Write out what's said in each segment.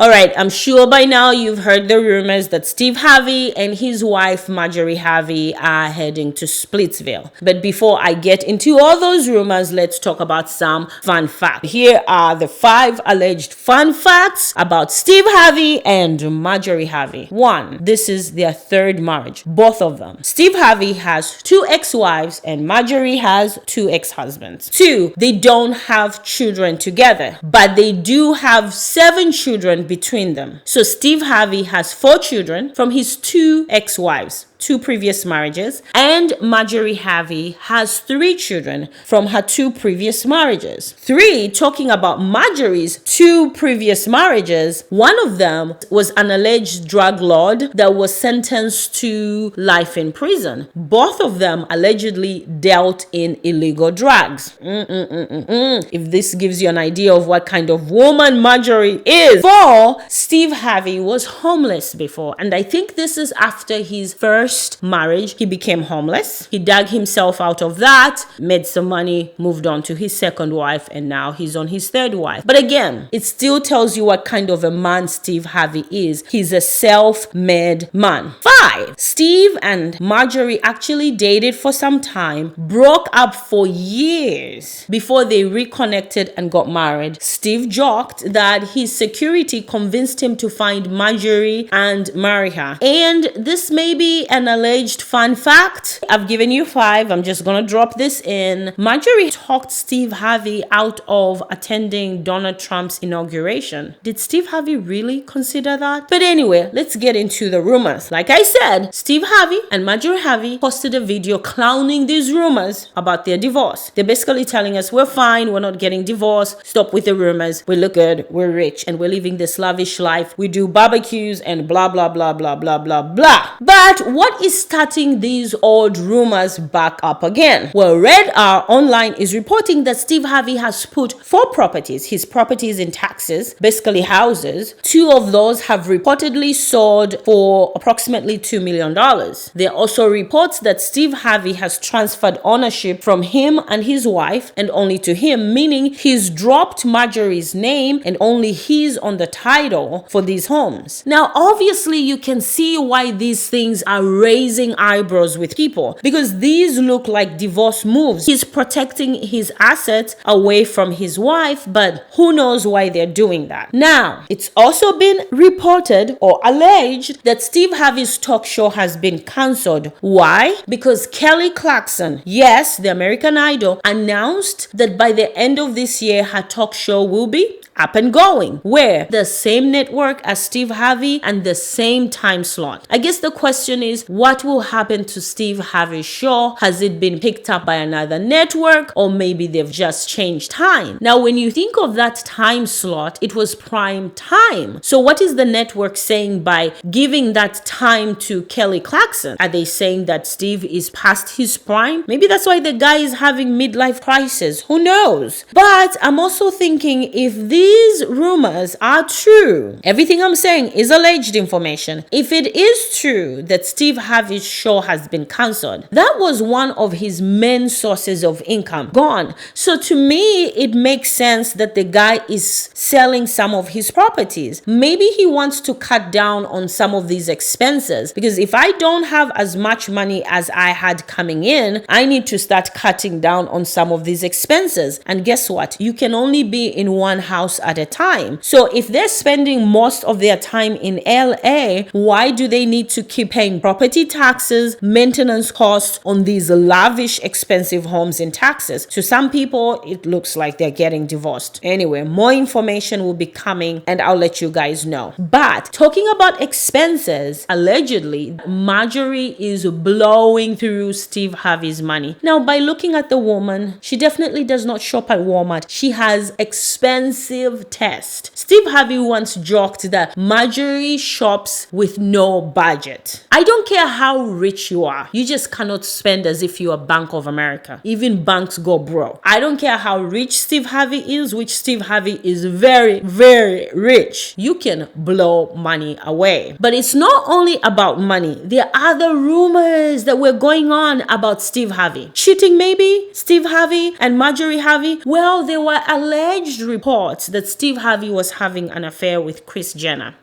All right, I'm sure by now you've heard the rumors that Steve Harvey and his wife Marjorie Harvey are heading to Splitsville. But before I get into all those rumors, let's talk about some fun facts. Here are the 5 alleged fun facts about Steve Harvey and Marjorie Harvey. 1. This is their 3rd marriage, both of them. Steve Harvey has 2 ex-wives and Marjorie has 2 ex-husbands. 2. They don't have children together, but they do have 7 children between them. So Steve Harvey has 4 children from his 2 ex-wives, 2 previous marriages, and Marjorie Harvey has 3 children from her 2 previous marriages. 3, talking about Marjorie's 2 previous marriages, one of them was an alleged drug lord that was sentenced to life in prison. Both of them allegedly dealt in illegal drugs. If this gives you an idea of what kind of woman Marjorie is. 4, Steve Harvey was homeless before, and I think this is after his first marriage. He became homeless. He dug himself out of that, made some money, moved on to his 2nd wife, and now he's on his 3rd wife. But again, it still tells you what kind of a man Steve Harvey is. He's a self-made man. 5, Steve and Marjorie actually dated for some time, broke up for years before they reconnected and got married. Steve joked that his security convinced him to find Marjorie and marry her. And this may be an alleged fun fact. I've given you 5. I'm just gonna drop this in. Marjorie talked Steve Harvey out of attending Donald Trump's inauguration. Did Steve Harvey really consider that? But anyway, let's get into the rumors. Like I said, Steve Harvey and Marjorie Harvey posted a video clowning these rumors about their divorce. They're basically telling us we're fine, we're not getting divorced, stop with the rumors, we look good, we're rich, and we're living this lavish life. We do barbecues and blah, blah, blah, blah, blah, blah, blah. But what is starting these old rumors back up again? Well, Red R Online is reporting that Steve Harvey has put 4 properties, his properties in Texas, basically houses. 2 of those have reportedly sold for approximately $2 million. There are also reports that Steve Harvey has transferred ownership from him and his wife and only to him, meaning he's dropped Marjorie's name and only he's on the title for these homes. Now, obviously, you can see why these things are raising eyebrows with people, because these look like divorce moves. He's protecting his assets away from his wife, but who knows why they're doing that. Now, it's also been reported or alleged that Steve Harvey's talk show has been cancelled. Why? Because Kelly Clarkson, yes, the American Idol, announced that by the end of this year, her talk show will be up and going, where the same network as Steve Harvey and the same time slot. I guess the question is, what will happen to Steve Harvey's show? Has it been picked up by another network, or maybe they've just changed time? Now, when you think of that time slot, it was prime time. So what is the network saying by giving that time to Kelly Clarkson? Are they saying that Steve is past his prime? Maybe that's why the guy is having midlife crisis. Who knows? But I'm also thinking, if these rumors are true, everything I'm saying is alleged information. If it is true that Steve Harvey's show has been cancelled, that was one of his main sources of income gone. So to me, it makes sense that the guy is selling some of his properties. Maybe he wants to cut down on some of these expenses, because if I don't have as much money as I had coming in, I need to start cutting down on some of these expenses. And guess what? You can only be in one house at a time. So if they're spending most of their time in LA, why do they need to keep paying property taxes, maintenance costs on these lavish, expensive homes in Texas? To some people, it looks like they're getting divorced. Anyway, more information will be coming and I'll let you guys know. But talking about expenses, allegedly, Marjorie is blowing through Steve Harvey's money. Now, by looking at the woman, she definitely does not shop at Walmart. She has expensive taste. Steve Harvey once joked that Marjorie shops with no budget. I don't care how rich you are. You just cannot spend as if you are Bank of America. Even banks go broke. I don't care how rich Steve Harvey is, which Steve Harvey is very, very rich. You can blow money away. But it's not only about money. There are other rumors that were going on about Steve Harvey. Cheating maybe? Steve Harvey and Marjorie Harvey? Well, there were alleged reports that Steve Harvey was having an affair with Kris Jenner.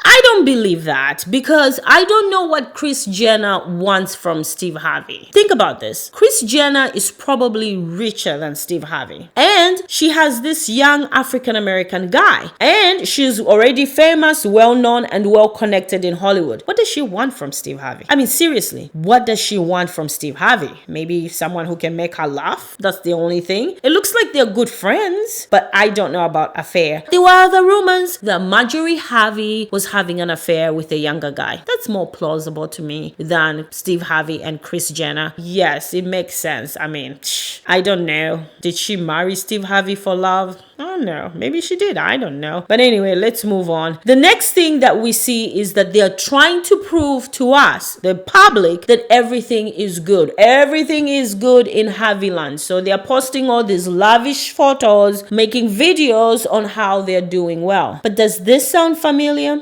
I don't believe that because I don't know what Kris Jenner wants from Steve Harvey. Think about this. Kris Jenner is probably richer than Steve Harvey. And she has this young African-American guy. And she's already famous, well-known, and well-connected in Hollywood. What does she want from Steve Harvey? I mean, seriously, what does she want from Steve Harvey? Maybe someone who can make her laugh? That's the only thing. It looks like they're good friends, but I don't know about affair. There were other rumors that Marjorie Harvey was having an affair with a younger guy. That's more plausible to me than Steve Harvey and Kris Jenner. Yes, it makes sense. I mean, I don't know. Did she marry Steve Harvey for love? I don't know. Maybe she did. I don't know. But anyway, let's move on. The next thing that we see is that they're trying to prove to us, the public, that everything is good. Everything is good in Harveyland. So they're posting all these lavish photos, making videos on how they're doing well. But does this sound familiar?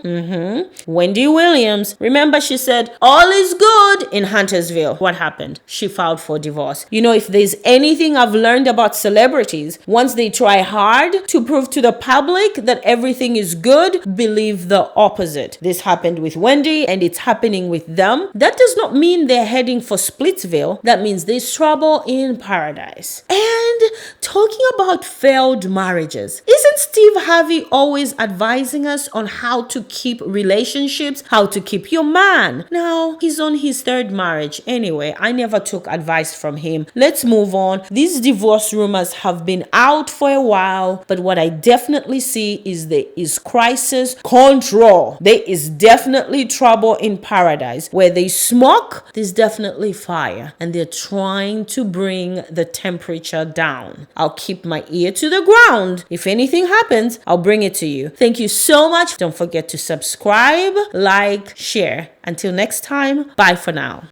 Wendy Williams. Remember, she said, all is good in Huntersville. What happened? She filed for divorce. You know, if there's anything I've learned about celebrities, once they try hard to prove to the public that everything is good, believe the opposite. This happened with Wendy and it's happening with them. That does not mean they're heading for Splitsville. That means there's trouble in paradise. And talking about failed marriages, isn't Steve Harvey always advising us on how to keep relationships, how to keep your man? Now, he's on his third marriage. Anyway, I never took advice from him. Let's move on. These divorce rumors have been out for a while, but what I definitely see is there is crisis control. There is definitely trouble in paradise. Where there's smoke, there's definitely fire, and they're trying to bring the temperature down. I'll keep my ear to the ground. If anything happens, I'll bring it to you. Thank you so much. Don't forget to subscribe, like, share. Until next time, bye for now.